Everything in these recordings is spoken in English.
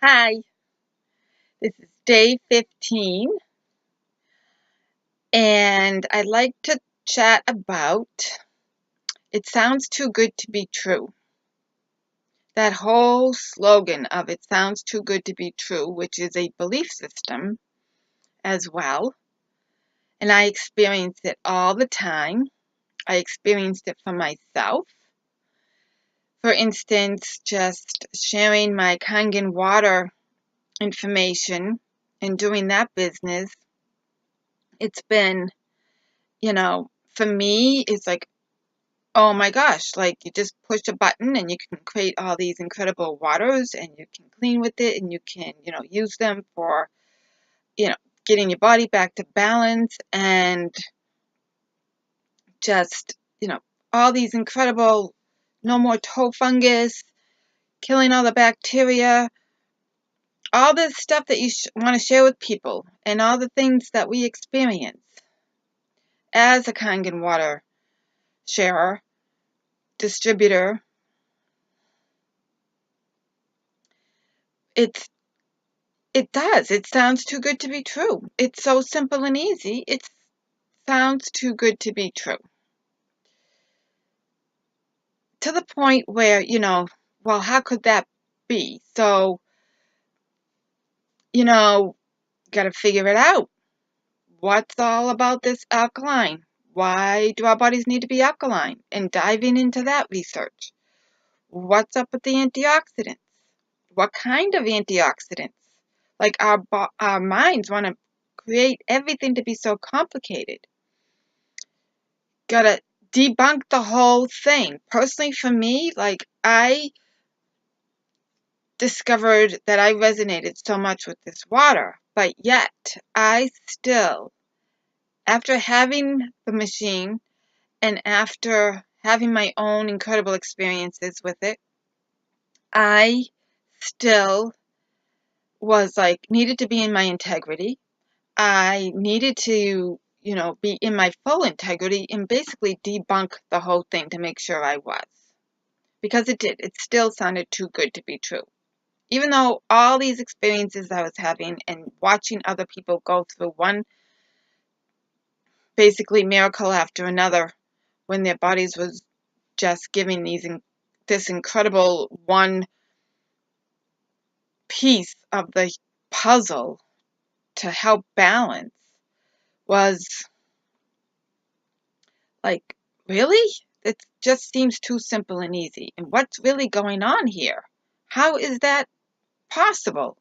Hi, this is day 15, and I'd like to chat about it sounds too good to be true. That whole slogan of it sounds too good to be true, which is a belief system as well. And I experience it all the time. I experienced it for myself. For instance, just sharing my Kangen water information and doing that business, it's been for me, it's like, oh my gosh, like you just push a button and you can create all these incredible waters and you can clean with it and you can, use them for, you know, getting your body back to balance and just, all these incredible, no more toe fungus, killing all the bacteria, all this stuff that you want to share with people and all the things that we experience as a Kangen water sharer, distributor. It does. It sounds too good to be true. It's so simple and easy. It sounds too good to be true. To the point where, well, how could that be? So, got to figure it out. What's all about this alkaline? Why do our bodies need to be alkaline? And diving into that research. What's up with the antioxidants? What kind of antioxidants? Like our minds want to create everything to be so complicated. Gotta debunk the whole thing. Personally, for me, like I discovered that I resonated so much with this water, but yet I still, after having the machine and after having my own incredible experiences with it, I still was like, needed to be in my integrity. I needed to, be in my full integrity and basically debunk the whole thing to make sure I was. Because it did. It still sounded too good to be true. Even though all these experiences I was having and watching other people go through one basically miracle after another when their bodies was just giving this incredible one piece of the puzzle to help balance was like, really? It just seems too simple and easy. And what's really going on here? How is that possible?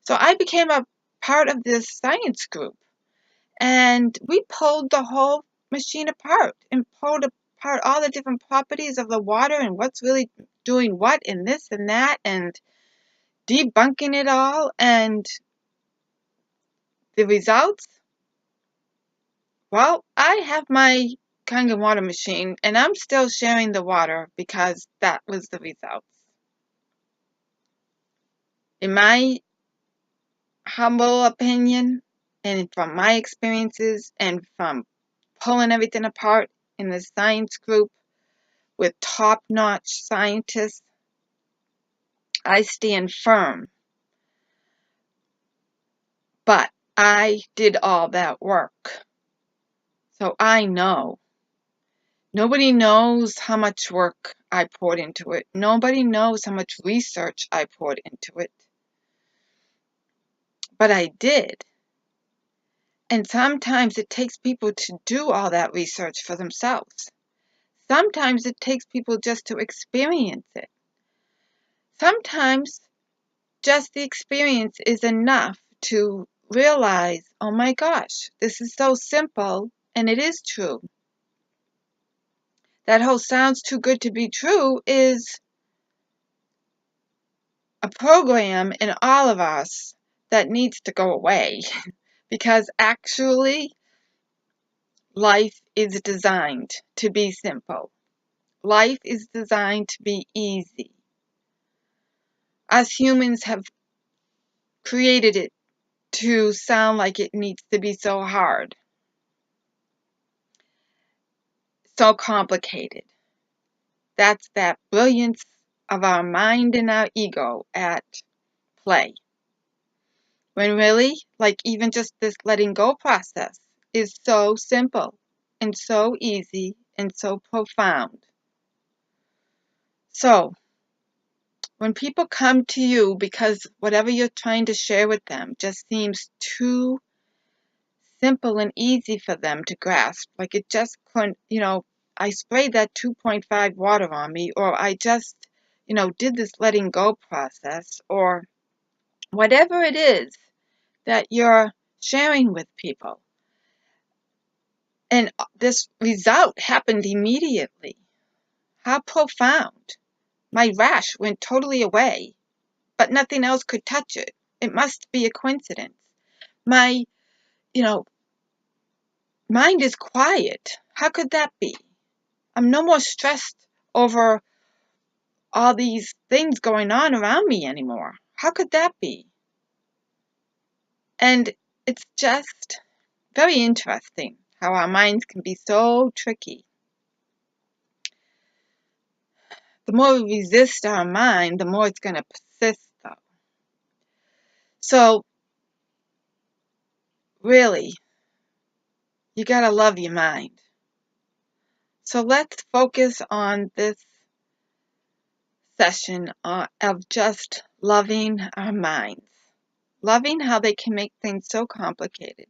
So I became a part of this science group and we pulled the whole machine apart and pulled apart all the different properties of the water and what's really doing what and this and that and debunking it all. And the results? Well, I have my Kangen water machine and I'm still sharing the water because that was the results. In my humble opinion, and from my experiences, and from pulling everything apart in the science group with top-notch scientists, I stand firm. But I did all that work. So I know. Nobody knows how much work I poured into it. Nobody knows how much research I poured into it. But I did. And sometimes it takes people to do all that research for themselves. Sometimes it takes people just to experience it. Sometimes just the experience is enough to realize, oh my gosh, this is so simple, and it is true. That whole sounds too good to be true is a program in all of us that needs to go away because actually life is designed to be simple. Life is designed to be easy. Us humans have created it to sound like it needs to be so hard, so complicated. That's that brilliance of our mind and our ego at play. When really, like even just this letting go process is so simple and so easy and so profound. So, when people come to you because whatever you're trying to share with them just seems too simple and easy for them to grasp, like it just couldn't, I sprayed that 2.5 water on me, or I just, did this letting go process, or whatever it is that you're sharing with people. And this result happened immediately. How profound. My rash went totally away, but nothing else could touch it. It must be a coincidence. My, mind is quiet. How could that be? I'm no more stressed over all these things going on around me anymore. How could that be? And it's just very interesting how our minds can be so tricky. The more we resist our mind, the more it's going to persist, though. So, really, you got to love your mind. So let's focus on this session of just loving our minds. Loving how they can make things so complicated.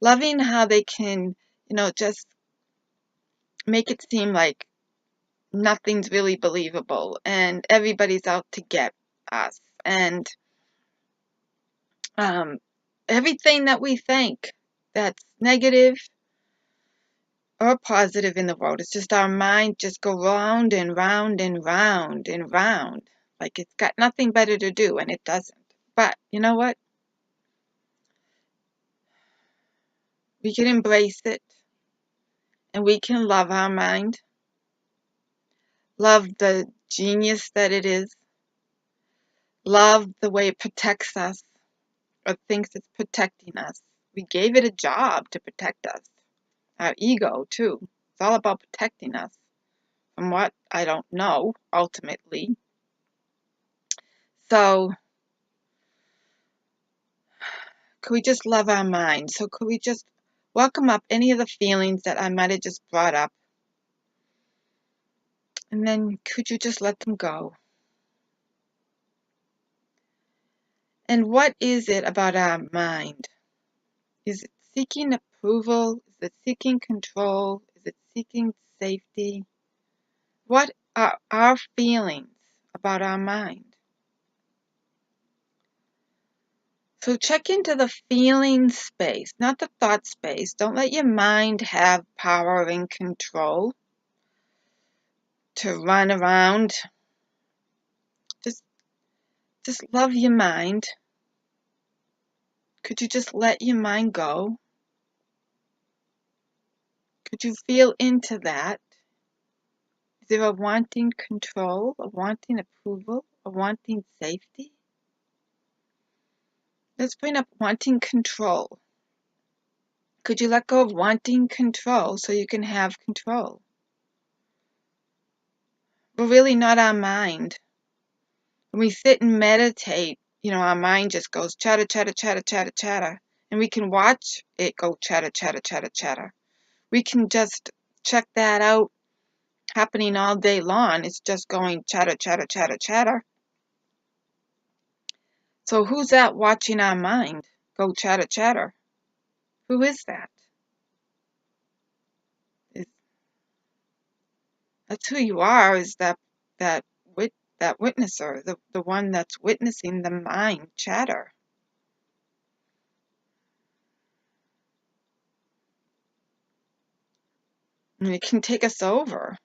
Loving how they can, just make it seem like nothing's really believable and everybody's out to get us. And everything that we think that's negative or positive in the world, it's just our mind just go round and round and round and round. Like it's got nothing better to do, and it doesn't. But you know what? We can embrace it, and we can love our mind. Love the genius that it is. Love the way it protects us, or thinks it's protecting us. We gave it a job to protect us. Our ego, too. It's all about protecting us from what I don't know, ultimately. So, could we just love our mind? So, could we just welcome up any of the feelings that I might have just brought up? And then, could you just let them go? And what is it about our mind? Is it seeking approval? Is it seeking control? Is it seeking safety? What are our feelings about our mind? So check into the feeling space, not the thought space. Don't let your mind have power and control to run around. Just love your mind. Could you just let your mind go? Could you feel into that? Is there a wanting control, a wanting approval, a wanting safety? Let's bring up wanting control. Could you let go of wanting control so you can have control? We're really not our mind. When we sit and meditate, our mind just goes chatter, chatter, chatter, chatter, chatter. And we can watch it go chatter, chatter, chatter, chatter. We can just check that out happening all day long. It's just going chatter, chatter, chatter, chatter. So who's that watching our mind go chatter, chatter? Who is that? That's who you are, is that witnesser, the one that's witnessing the mind chatter. And it can take us over.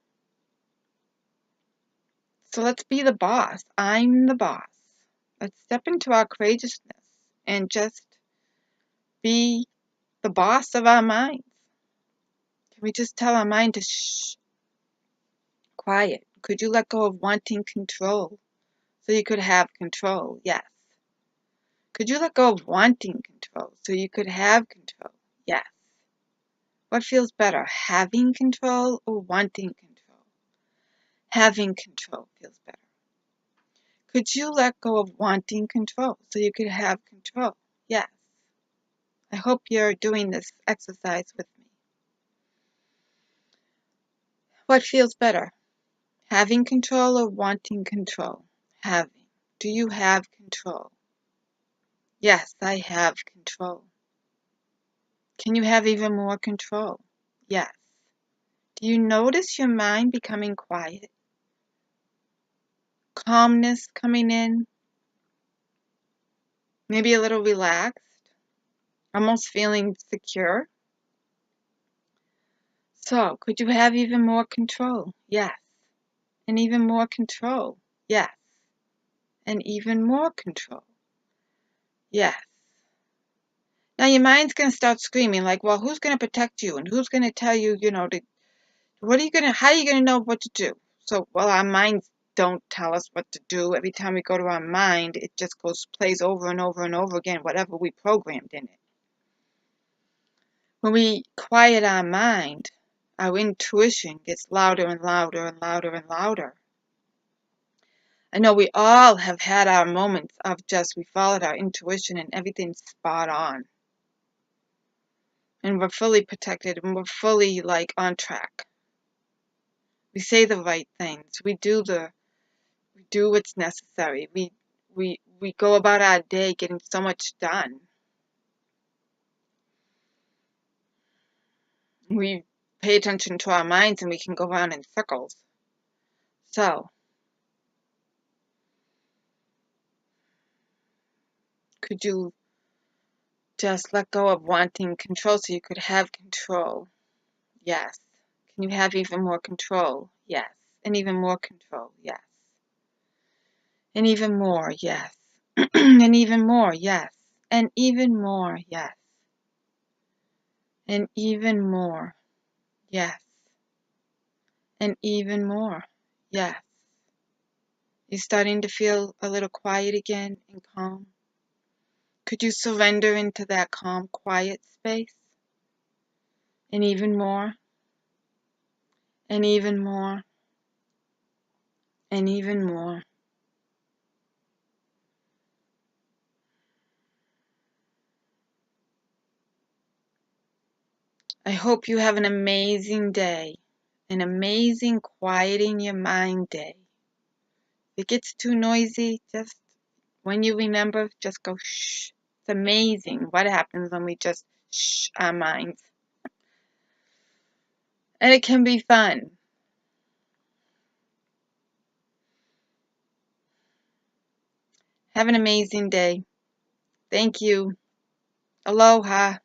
So let's be the boss. I'm the boss. Let's step into our courageousness and just be the boss of our minds. Can we just tell our mind to shh, quiet? Could you let go of wanting control so you could have control? Yes. Could you let go of wanting control so you could have control? Yes. What feels better, having control or wanting control? Having control feels better. Could you let go of wanting control so you could have control? Yes. I hope you're doing this exercise with me. What feels better? Having control or wanting control? Having. Do you have control? Yes, I have control. Can you have even more control? Yes. Do you notice your mind becoming quiet? Calmness coming in? Maybe a little relaxed? Almost feeling secure? So, could you have even more control? Yes. And even more control? Yes. And even more control? Yes. Now your mind's going to start screaming like, well, who's going to protect you? And who's going to tell you, how are you going to know what to do? So, well, our minds don't tell us what to do. Every time we go to our mind, it just plays over and over and over again, whatever we programmed in it. When we quiet our mind, our intuition gets louder and louder and louder and louder. I know we all have had our moments of just we followed our intuition and everything's spot on. And we're fully protected and we're fully on track. We say the right things. We do what's necessary. We go about our day getting so much done. We pay attention to our minds and we can go around in circles. So, could you just let go of wanting control so you could have control? Yes. Can you have even more control? Yes. And even more control? Yes. And even more? Yes. And even more? Yes. And even more? Yes. And even more? Yes. And even more? Yes. You're starting to feel a little quiet again and calm? Could you surrender into that calm, quiet space? And even more? And even more? And even more? I hope you have an amazing day, an amazing quieting your mind day. If it gets too noisy, just when you remember, just go shh. It's amazing what happens when we just shh our minds. And it can be fun. Have an amazing day. Thank you. Aloha.